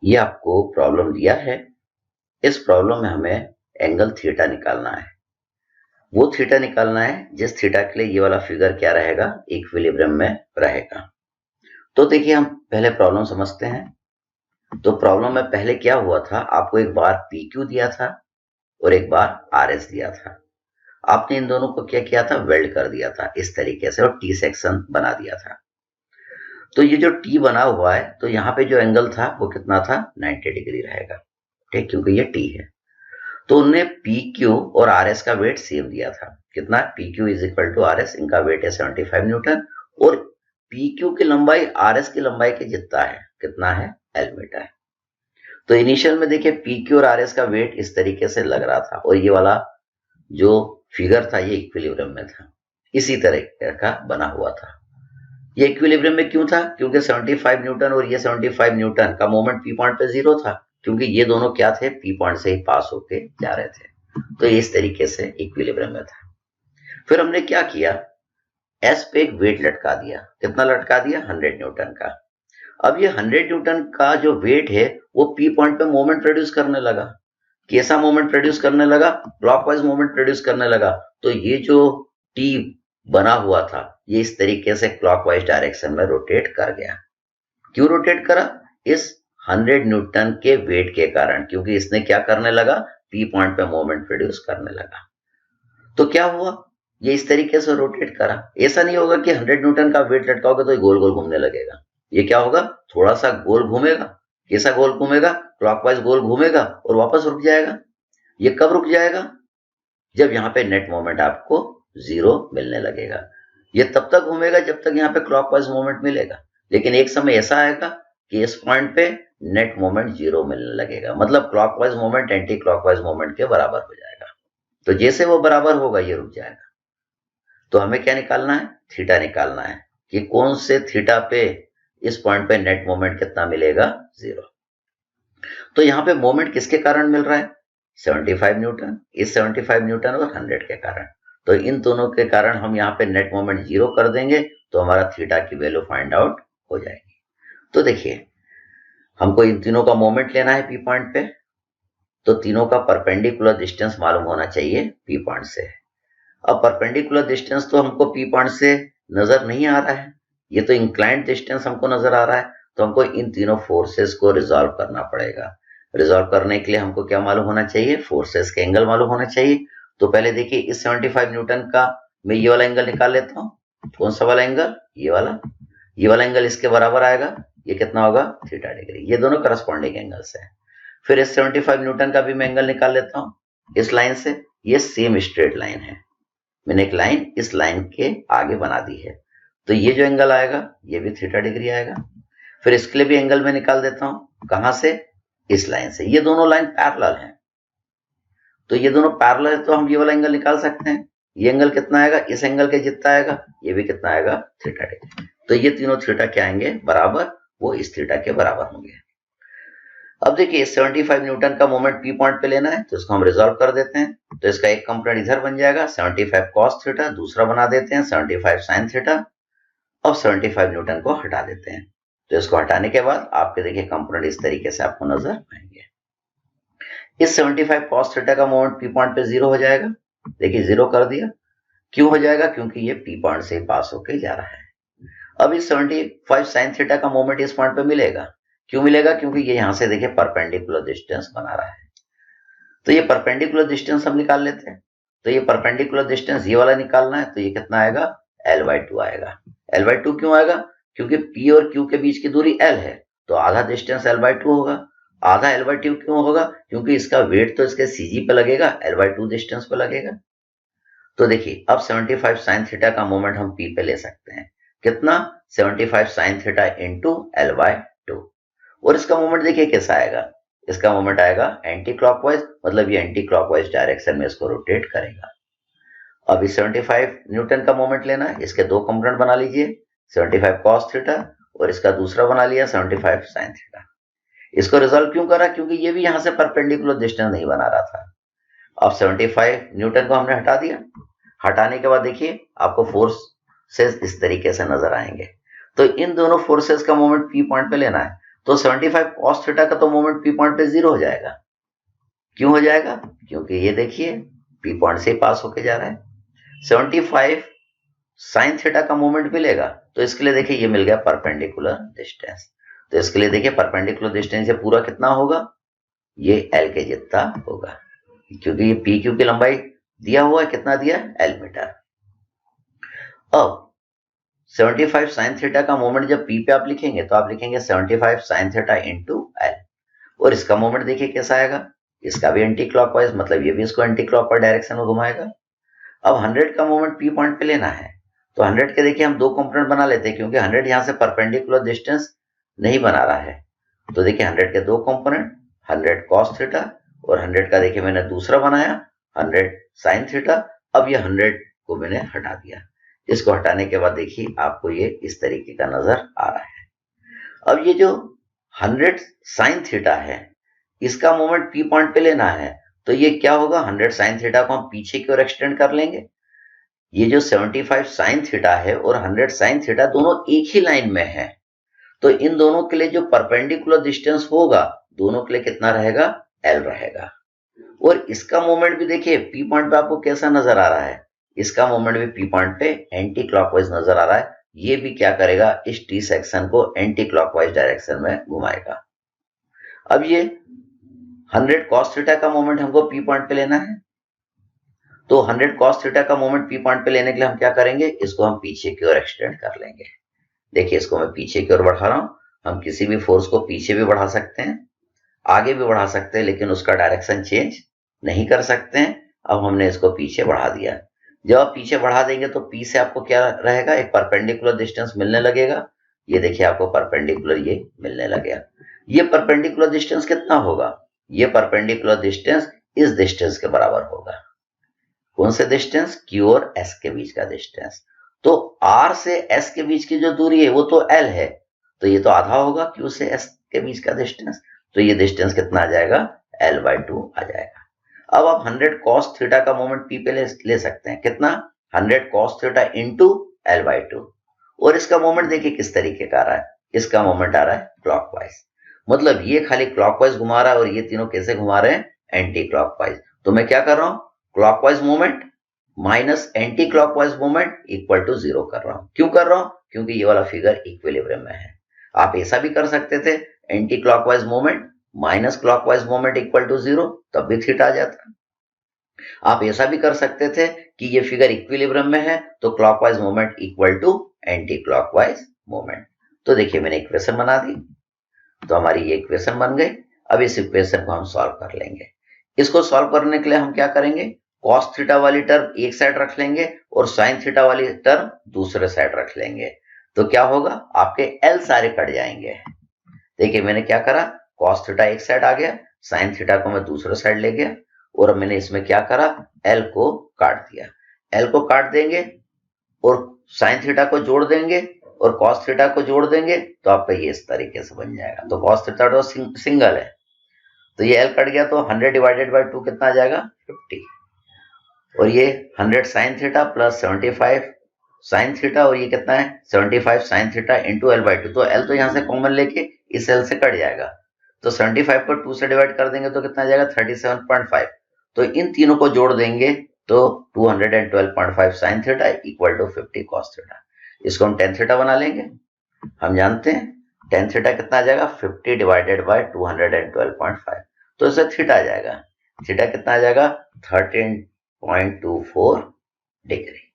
ये आपको प्रॉब्लम दिया है। इस प्रॉब्लम में हमें एंगल थीटा निकालना है। वो थीटा निकालना है जिस थीटा के लिए ये वाला फिगर क्या रहेगा, इक्विलिब्रियम में रहेगा। तो देखिए हम पहले प्रॉब्लम समझते हैं। तो प्रॉब्लम में पहले क्या हुआ था, आपको एक बार पी क्यू दिया था और एक बार आर एस दिया था। आपने इन दोनों को क्या किया था, वेल्ड कर दिया था इस तरीके से और टी सेक्शन बना दिया था। तो ये जो टी बना हुआ है, तो यहाँ पे जो एंगल था वो कितना था, 90 डिग्री रहेगा, ठीक, क्योंकि ये टी है। तो उनने पी क्यू और आर एस का वेट सेम दिया था। कितना, P Q is equal to R S, इनका वेट है 75 न्यूटन और पी क्यू की लंबाई आर एस की लंबाई के जितना है, कितना है, एल मीटर। तो इनिशियल में देखिए पी क्यू और आर एस का वेट इस तरीके से लग रहा था और ये वाला जो फिगर था ये इक्विलिब्रियम में था, इसी तरह का बना हुआ था। ये इक्विलिब्रियम में क्यों था, क्योंकि 75 न्यूटन और ये 75 न्यूटन का मोमेंट पी पॉइंट पे जीरो था, क्योंकि ये दोनों क्या थे, पी पॉइंट से ही पास होके जा रहे थे। तो इस तरीके से इक्विलिब्रियम में था। फिर हमने क्या किया, एस पे एक वेट लटका दिया। कितना लटका दिया, 100 न्यूटन का। अब ये 100 न्यूटन का जो वेट है वो पी पॉइंट पे मोमेंट प्रोड्यूस करने लगा। कैसा मोमेंट प्रोड्यूस करने लगा, क्लॉकवाइज मोमेंट प्रोड्यूस करने लगा। तो ये जो टी बना हुआ था ये इस तरीके से क्लॉकवाइज डायरेक्शन में रोटेट कर गया। क्यों रोटेट करा, इस 100 न्यूटन के वेट के कारण, क्योंकि इसने क्या करने लगा, पी पॉइंट पे मोमेंट प्रोड्यूस करने लगा। तो क्या हुआ, ये इस तरीके से रोटेट करा। ऐसा नहीं होगा कि 100 न्यूटन का वेट लटकाओगे तो ये गोल गोल घूमने लगेगा। ये क्या होगा, थोड़ा सा गोल घूमेगा। कैसा गोल घूमेगा, क्लॉकवाइज गोल घूमेगा और वापस रुक जाएगा। ये कब रुक जाएगा, जब यहाँ पे नेट मोमेंट आपको जीरो मिलने लगेगा। ये तब तक घूमेगा जब तक यहाँ पे क्लॉकवाइज मोमेंट मिलेगा, लेकिन एक समय ऐसा आएगा कि इस पॉइंट पे नेट मोमेंट जीरो मिलने लगेगा, मतलब clockwise moment anti clockwise moment के बराबर हो जाएगा। तो जैसे वो बराबर होगा ये रुक जाएगा। तो हमें क्या निकालना है, थीटा निकालना है कि कौन से थीटा पे इस पॉइंट पे नेट मोमेंट कितना मिलेगा, जीरो। तो यहाँ पे मोमेंट किसके कारण मिल रहा है, 75 न्यूटन, इस 75 न्यूटन और 100 के कारण। तो इन दोनों के कारण हम यहाँ पे नेट मोमेंट जीरो कर देंगे तो हमारा थीटा की वैल्यू फाइंड आउट हो जाएगी। तो देखिए हमको इन तीनों का मोमेंट लेना है पी पॉइंट पे, तो तीनों का परपेंडिकुलर डिस्टेंस मालूम होना चाहिए पी पॉइंट से। अब परपेंडिकुलर डिस्टेंस तो हमको पी पॉइंट से नजर नहीं आ रहा है, ये तो इंक्लाइंड डिस्टेंस हमको नजर आ रहा है। तो हमको इन तीनों फोर्सेस को रिजॉल्व करना पड़ेगा। रिजॉल्व करने के लिए हमको क्या मालूम होना चाहिए, फोर्सेस के एंगल मालूम होना चाहिए। तो पहले देखिए इस 75 न्यूटन का मैं ये वाला एंगल निकाल लेता हूँ। कौन सा वाला एंगल, ये वाला एंगल इसके बराबर आएगा, ये कितना होगा, थीटा डिग्री। ये दोनों करस्पॉन्डिंग एंगल्स है। फिर इस 75 न्यूटन का भी मैं एंगल निकाल लेता हूँ इस लाइन से, ये सेम स्ट्रेट लाइन है, मैंने एक लाइन इस लाइन के आगे बना दी है। तो ये जो एंगल आएगा ये भी थीटा डिग्री आएगा। फिर इसके लिए भी एंगल में निकाल देता हूं, कहां से, इस लाइन से। ये दोनों लाइन पैरेलल हैं, तो ये दोनों पैरेलल है तो हम ये वाला एंगल निकाल सकते हैं। ये एंगल कितना आएगा, इस एंगल के जितना आएगा, ये भी कितना आएगा, थीटा डिग्री। तो ये तीनों थीटा क्या आएंगे, बराबर, वो इस थीटा के बराबर होंगे। अब देखिए 75 न्यूटन का मोमेंट पी पॉइंट पे लेना है, तो इसको हम रिजॉल्व कर देते हैं। तो इसका एक कंपोनेंट इधर बन जाएगा 75 कॉस थीटा, दूसरा बना देते हैं 75 साइन थीटा, और 75 न्यूटन को हटा देते हैं। तो इसको हटाने के बाद आपके देखिए कंपोनेंट इस तरीके से आपको नजर आएंगे। इस 75 कॉस थीटा का मोमेंट पी पॉइंट पे जीरो हो जाएगा। देखिए जीरो कर दिया, क्यों हो जाएगा, क्योंकि ये पी पॉइंट से पास होके जा रहा है। अब इस 75 साइन थीटा का मोमेंट इस पॉइंट पे मिलेगा। क्यों मिलेगा, क्योंकि ये यहां से देखिए परपेंडिकुलर डिस्टेंस बना रहा है। तो ये परपेंडिकुलर डिस्टेंस हम निकाल लेते हैं। तो ये परपेंडिकुलर डिस्टेंस ये वाला निकालना है, तो ये कितना आएगा, L/2 आएगा। L/2 क्यों आएगा, क्योंकि P और Q के बीच की दूरी L है, तो आधा डिस्टेंस L/2 होगा। आधा L/2 क्यों होगा, क्योंकि इसका वेट तो इसके CG पे लगेगा, L/2 डिस्टेंस पे लगेगा। तो देखिए अब 75 साइन थीटा का मोमेंट हम P पे ले सकते हैं, कितना, 75 साइन थीटा इंटू L/2। और इसका मोमेंट देखिए कैसा आएगा, इसका मोमेंट आएगा एंटी क्लॉकवाइज, मतलब ये एंटी क्लॉकवाइज डायरेक्शन में इसको रोटेट करेगा। अब इस 75 न्यूटन का मोमेंट लेना है, इसके दो कंपोनेंट बना लीजिए, 75 कॉस थीटा और इसका दूसरा बना लिया 75 साइन थीटा। इसको रिजॉल्व क्यों करा, क्योंकि ये भी यहां से परपेंडिकुलर डिस्टेंस नहीं बना रहा था। अब 75 न्यूटन को हमने हटा दिया। हटाने के बाद देखिए आपको फोर्सेस इस तरीके से नजर आएंगे। तो इन दोनों फोर्सेस का मोमेंट पी पॉइंट पे लेना है, तो 75 cos थीटा का तो मोमेंट पी पॉइंट पे 0 हो जाएगा। क्यों हो जाएगा? क्योंकि ये देखिए पी पॉइंट से पास होके जा रहा है। 75 साइन थीटा का मोमेंट मिलेगा, तो इसके लिए देखिए ये मिल गया परपेंडिकुलर डिस्टेंस। तो इसके लिए देखिए परपेंडिकुलर डिस्टेंस से पूरा कितना होगा, ये एल के जितना होगा, क्योंकि ये पी क्यू की लंबाई दिया हुआ है, कितना दिया, एल मीटर। अब 75 साइन थीटा का मोमेंट जब पी पे आप लिखेंगे तो आप लिखेंगे 75 साइन थीटा इंटू एल, और इसका मोमेंट देखिए कैसा आएगा, इसका भी एंटी क्लॉकवाइज, मतलब ये भी इसको एंटी क्लॉकवाइज डायरेक्शन में घुमाएगा। अब 100 का मोमेंट पी पॉइंट पे लेना है, तो 100 के देखिए हम दो कंपोनेंट बना लेते हैं, क्योंकि 100 यहां से परपेंडिकुलर डिस्टेंस नहीं बना रहा है। तो देखिए 100 के दो कंपोनेंट, 100 कॉस थीटा, और 100 का देखिए मैंने दूसरा बनाया 100 साइन थीटा। अब ये 100 को मैंने हटा दिया। इसको हटाने के बाद देखिए आपको ये इस तरीके का नजर आ रहा है। अब ये जो 100 साइन थीटा है, इसका मोमेंट पी पॉइंट पे लेना है, तो ये क्या होगा, 100 साइन थीटा को हम पीछे की ओर एक्सटेंड कर लेंगे। ये जो 75 साइन थीटा है और 100 साइन थीटा दोनों एक ही लाइन में है, तो इन दोनों के लिए जो परपेंडिकुलर डिस्टेंस होगा, दोनों के लिए कितना रहेगा, एल रहेगा। और इसका मोमेंट भी देखिए पी पॉइंट पे आपको कैसा नजर आ रहा है, इसका मोमेंट भी पी पॉइंट पे एंटी क्लॉकवाइज नजर आ रहा है। ये भी क्या करेगा, इस टी सेक्शन को एंटी क्लॉकवाइज डायरेक्शन में घुमाएगा। अब ये 100 cos थीटा का मोमेंट हमको पी पॉइंट पे लेना है, तो 100 cos थीटा का मोमेंट पी पॉइंट पे लेने के लिए हम क्या करेंगे, इसको हम पीछे की ओर एक्सटेंड कर लेंगे। देखिए इसको मैं पीछे की ओर बढ़ा रहा हूं। हम किसी भी फोर्स को पीछे भी बढ़ा सकते हैं, आगे भी बढ़ा सकते हैं, लेकिन उसका डायरेक्शन चेंज नहीं कर सकते हैं। अब हमने इसको पीछे बढ़ा दिया। जब आप पीछे बढ़ा देंगे तो पी से आपको क्या रहेगा, एक परपेंडिकुलर डिस्टेंस मिलने लगेगा। ये देखिए आपको परपेंडिकुलर ये मिलने लगेगा। ये परपेंडिकुलर डिस्टेंस कितना होगा, ये परपेंडिकुलर डिस्टेंस इस डिस्टेंस के बराबर होगा। कौन से डिस्टेंस, क्यू और एस के बीच का डिस्टेंस। तो आर से एस के बीच की जो दूरी है वो तो एल है, तो ये तो आधा होगा क्यू से एस के बीच का डिस्टेंस। तो ये डिस्टेंस कितना आ जाएगा, L/2 आ जाएगा। अब आप 100 cos थीटा का मोमेंट पी पे ले सकते हैं, कितना, 100 cos थीटा इंटू L/2। और इसका मोमेंट देखिए किस तरीके का आ रहा है, इसका मोमेंट आ रहा है क्लॉकवाइज, मतलब ये खाली क्लॉकवाइज घुमा रहा है, और ये तीनों कैसे घुमा रहे हैं, एंटी क्लॉकवाइज। तो मैं क्या कर रहा हूं, clockwise moment minus anti clockwise moment equal to 0 कर रहा हूं। क्यों कर रहा हूं, क्योंकि ये वाला फिगर इक्विलिब्रियम में है। आप ऐसा भी कर सकते थे, anti clockwise moment minus clockwise moment equal to 0, तब भी थीटा आ जाता। आप ऐसा भी कर सकते थे कि ये फिगर इक्विलिब्रियम में है, तो clockwise moment equal to anti clockwise moment. तो देखिए मैंने इक्वेशन बना दी, तो हमारी ये इक्वेशन बन गई। अब इस इक्वेशन को हम सॉल्व कर लेंगे। इसको सॉल्व करने के लिए हम क्या करेंगे, कॉस थीटा वाली टर्म एक साइड रख लेंगे और साइन थीटा वाली टर्म दूसरे साइड रख लेंगे। तो क्या होगा, आपके एल सारे कट जाएंगे। देखिए मैंने क्या करा, कॉस थीटा एक साइड आ गया, साइन थीटा को मैं दूसरे साइड ले गया, और मैंने इसमें क्या करा, एल को काट दिया। एल को काट देंगे और साइन थीटा को जोड़ देंगे और कॉस थीटा को जोड़ देंगे, तो आपका ये इस तरीके से बन जाएगा। तो कॉस थीटा तो सिंगल है, तो ये एल कट गया, तो 100 डिवाइडेड बाय 2 कितना आ जाएगा, 50। और ये 100 sine theta plus 75 sine theta, और ये कितना है, 75 साइन थीटा इंटू L/2। तो L तो यहां से कॉमन लेके इस L से कट जाएगा, तो 75 को 2 से डिवाइड कर देंगे तो कितना आ जाएगा, 37.5। तो इन तीनों को जोड़ देंगे तो 212.5 sine theta equal to 50 cos theta. इसको हम टेन थीटा बना लेंगे। हम जानते हैं टेन थीटा कितना आ जाएगा, 50 डिवाइडेड बाय 212.5। तो इससे थीटा आ जाएगा, थीटा कितना आ जाएगा, 13.24 डिग्री।